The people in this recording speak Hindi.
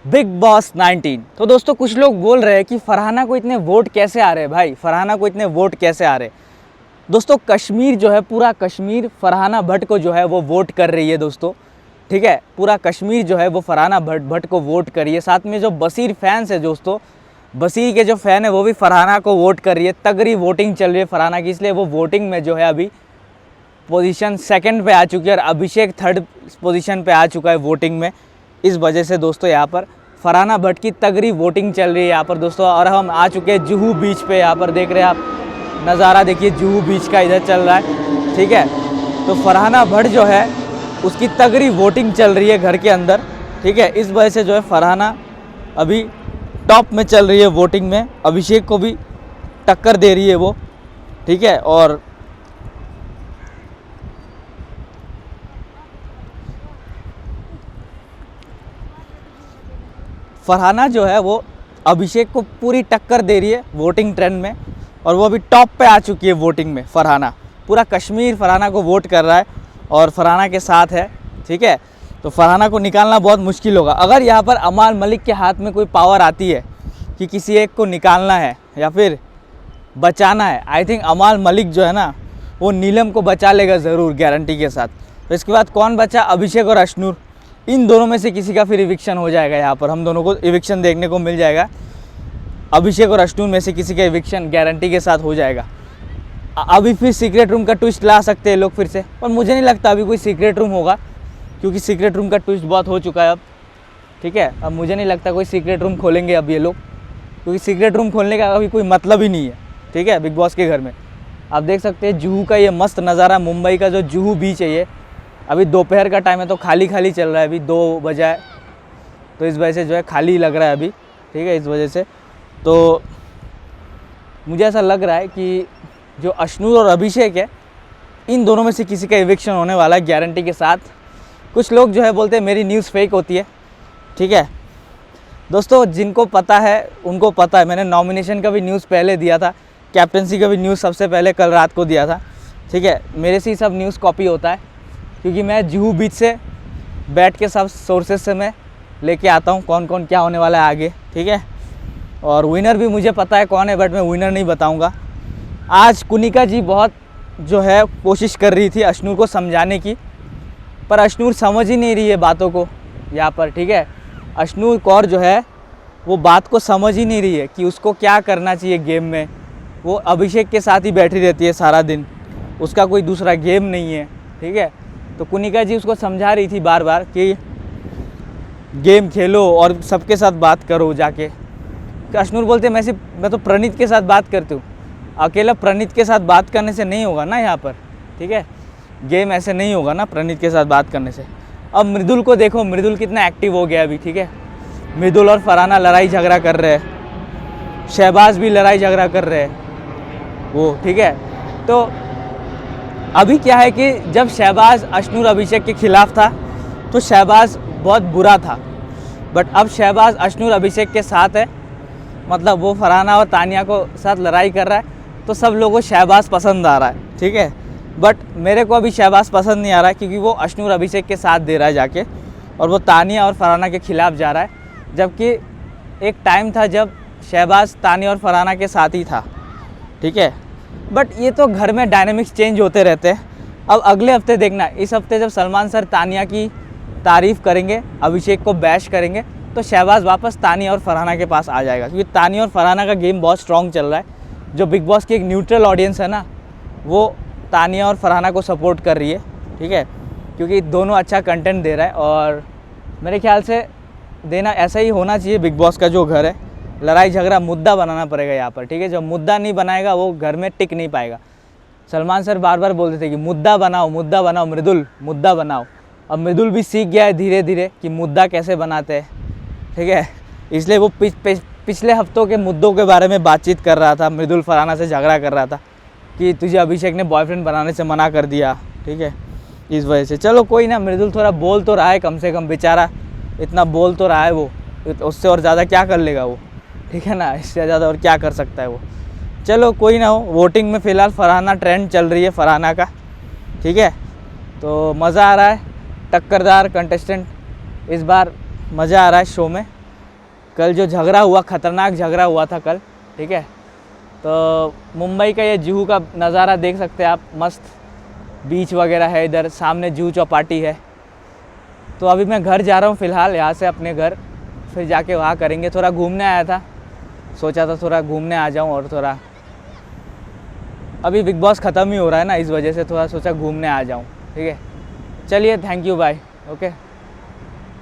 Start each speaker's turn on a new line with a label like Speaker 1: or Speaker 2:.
Speaker 1: Big boss 19। तो दोस्तों कुछ लोग बोल रहे हैं कि फरहाना को इतने वोट कैसे आ रहे हैं। भाई फरहाना को इतने वोट कैसे आ रहे हैं? दोस्तों कश्मीर जो है, पूरा कश्मीर फरहाना भट्ट को जो है वो वोट कर रही है दोस्तों। ठीक है, पूरा कश्मीर जो है वो फरहाना भट्ट को वोट कर रही है। साथ में जो बसीर फैंस है दोस्तों, बसीर के जो फैन है वो भी फरहाना को वोट कर रही है। तगड़ी वोटिंग चल रही है फरहाना की, इसलिए वो वोटिंग में जो है अभी पोजीशन सेकंड पे आ चुकी है और अभिषेक थर्ड पोजीशन पे आ चुका है वोटिंग में। इस वजह से दोस्तों यहाँ पर फरहाना भट्ट की तगड़ी वोटिंग चल रही है यहाँ पर दोस्तों। और हम आ चुके हैं जुहू बीच पे। यहाँ पर देख रहे हैं आप नज़ारा, देखिए जुहू बीच का इधर चल रहा है। ठीक है, तो फरहाना भट्ट जो है उसकी तगड़ी वोटिंग चल रही है घर के अंदर। ठीक है, इस वजह से जो है फरहाना अभी टॉप में चल रही है वोटिंग में। अभिषेक को भी टक्कर दे रही है वो। ठीक है, और फरहाना जो है वो अभिषेक को पूरी टक्कर दे रही है वोटिंग ट्रेंड में, और वो अभी टॉप पे आ चुकी है वोटिंग में। फरहाना, पूरा कश्मीर फरहाना को वोट कर रहा है और फरहाना के साथ है। ठीक है, तो फरहाना को निकालना बहुत मुश्किल होगा। अगर यहाँ पर अमाल मलिक के हाथ में कोई पावर आती है कि किसी एक को निकालना है या फिर बचाना है, आई थिंक अमाल मलिक जो है ना वो नीलम को बचा लेगा ज़रूर, गारंटी के साथ। तो इसके बाद कौन बचा? अभिषेक और अश्नूर। इन दोनों में से किसी का फिर इविक्शन हो जाएगा। यहाँ पर हम दोनों को इविक्शन देखने को मिल जाएगा। अभिषेक और अश्नूर में से किसी का इविक्शन गारंटी के साथ हो जाएगा। अभी फिर सीक्रेट रूम का ट्विस्ट ला सकते हैं लोग फिर से, पर मुझे नहीं लगता अभी कोई सीक्रेट रूम होगा, क्योंकि सीक्रेट रूम का ट्विस्ट बहुत हो चुका है अब। ठीक है, अब मुझे नहीं लगता कोई सीक्रेट रूम खोलेंगे अब ये लोग, क्योंकि सीक्रेट रूम खोलने का अभी कोई मतलब ही नहीं है। ठीक है, बिग बॉस के घर में आप देख सकते हैं जुहू का ये मस्त नज़ारा। मुंबई का जो जुहू बीच है ये अभी दोपहर का टाइम है तो खाली खाली चल रहा है। अभी 2 बजा है तो इस वजह से जो है खाली लग रहा है अभी। ठीक है, इस वजह से तो मुझे ऐसा लग रहा है कि जो अश्नूर और अभिषेक है इन दोनों में से किसी का इविक्शन होने वाला है गारंटी के साथ। कुछ लोग जो है बोलते हैं मेरी न्यूज़ फेक होती है। ठीक है दोस्तों, जिनको पता है उनको पता है। मैंने नॉमिनेशन का भी न्यूज़ पहले दिया था, कैप्टनसी का भी न्यूज़ सबसे पहले कल रात को दिया था। ठीक है, मेरे से ही सब न्यूज़ कॉपी होता है, क्योंकि मैं जुहू बीच से बैठ के सब सोर्सेज से मैं लेके आता हूँ कौन कौन क्या होने वाला है आगे। ठीक है, और विनर भी मुझे पता है कौन है, बट मैं विनर नहीं बताऊँगा। आज कुनिका जी बहुत जो है कोशिश कर रही थी अश्नूर को समझाने की, पर अश्नूर समझ ही नहीं रही है बातों को यहाँ पर। ठीक है, अश्नूर कौर जो है वो बात को समझ ही नहीं रही है कि उसको क्या करना चाहिए गेम में। वो अभिषेक के साथ ही बैठी रहती है सारा दिन, उसका कोई दूसरा गेम नहीं है। ठीक है, तो कुनिका जी उसको समझा रही थी बार बार कि गेम खेलो और सबके साथ बात करो जाके। अश्नूर बोलते मैं तो प्रणीत के साथ बात करती हूँ। अकेला प्रणीत के साथ बात करने से नहीं होगा ना यहाँ पर। ठीक है, गेम ऐसे नहीं होगा ना प्रणीत के साथ बात करने से। अब मृदुल को देखो, मृदुल कितना एक्टिव हो गया अभी। ठीक है, मृदुल और फरहाना लड़ाई झगड़ा कर रहे हैं, शहबाज भी लड़ाई झगड़ा कर रहे हैं वो। ठीक है, तो अभी क्या है कि जब शहबाज अश्नूर अभिषेक के खिलाफ था तो शहबाज बहुत बुरा था, बट अब शहबाज अश्नूर अभिषेक के साथ है, मतलब वो फरहाना और तानिया को साथ लड़ाई कर रहा है, तो सब लोगों को शहबाज पसंद आ रहा है। ठीक है, बट मेरे को अभी शहबाज पसंद नहीं आ रहा है, क्योंकि वो अश्नूर अभिषेक के साथ दे रहा है जाके, और वो तानिया और फरहाना के खिलाफ जा रहा है। जबकि एक टाइम था जब शहबाज तानिया और फरहाना के साथ ही था। ठीक है, बट ये तो घर में डायनेमिक्स चेंज होते रहते हैं। अब अगले हफ्ते देखना, इस हफ्ते जब सलमान सर तानिया की तारीफ़ करेंगे, अभिषेक को बैश करेंगे, तो शहबाज वापस तानिया और फरहाना के पास आ जाएगा, क्योंकि तानिया और फरहाना का गेम बहुत स्ट्रॉन्ग चल रहा है। जो बिग बॉस की एक न्यूट्रल ऑडियंस है ना, वो तानिया और फरहाना को सपोर्ट कर रही है। ठीक है, क्योंकि दोनों अच्छा कंटेंट दे रहा है, और मेरे ख्याल से देना ऐसा ही होना चाहिए। बिग बॉस का जो घर है, लड़ाई झगड़ा मुद्दा बनाना पड़ेगा यहाँ पर। ठीक है, जब मुद्दा नहीं बनाएगा वो घर में टिक नहीं पाएगा। सलमान सर बार बार बोलते थे कि मुद्दा बनाओ मृदुल, मुद्दा बनाओ। अब मृदुल भी सीख गया है धीरे धीरे कि मुद्दा कैसे बनाते हैं। ठीक है, इसलिए वो पिछले हफ्तों के मुद्दों के बारे में बातचीत कर रहा था। मृदुल फरहाना से झगड़ा कर रहा था कि तुझे अभिषेक ने बॉयफ्रेंड बनाने से मना कर दिया। ठीक है, इस वजह से चलो कोई ना, मृदुल थोड़ा बोल तो रहा है, कम से कम बेचारा इतना बोल तो रहा है वो, उससे और ज़्यादा क्या कर लेगा वो। ठीक है ना, इससे ज़्यादा और क्या कर सकता है वो। चलो कोई ना हो, वोटिंग में फ़िलहाल फरहाना ट्रेंड चल रही है फरहाना का। ठीक है, तो मज़ा आ रहा है, टक्करदार कंटेस्टेंट इस बार मज़ा आ रहा है शो में। कल जो झगड़ा हुआ, ख़तरनाक झगड़ा हुआ था कल, ठीक है। तो मुंबई का ये जुहू का नज़ारा देख सकते हैं आप, मस्त बीच वगैरह है इधर, सामने जुहू चौपाटी है। तो अभी मैं घर जा रहा हूँ फ़िलहाल, यहाँ से अपने घर, फिर जाके वहाँ करेंगे। थोड़ा घूमने आया था, सोचा था थोड़ा घूमने आ जाऊँ, और थोड़ा अभी बिग बॉस ख़त्म ही हो रहा है ना, इस वजह से थोड़ा सोचा घूमने आ जाऊँ, ठीक है। चलिए, थैंक यू, बाय, ओके।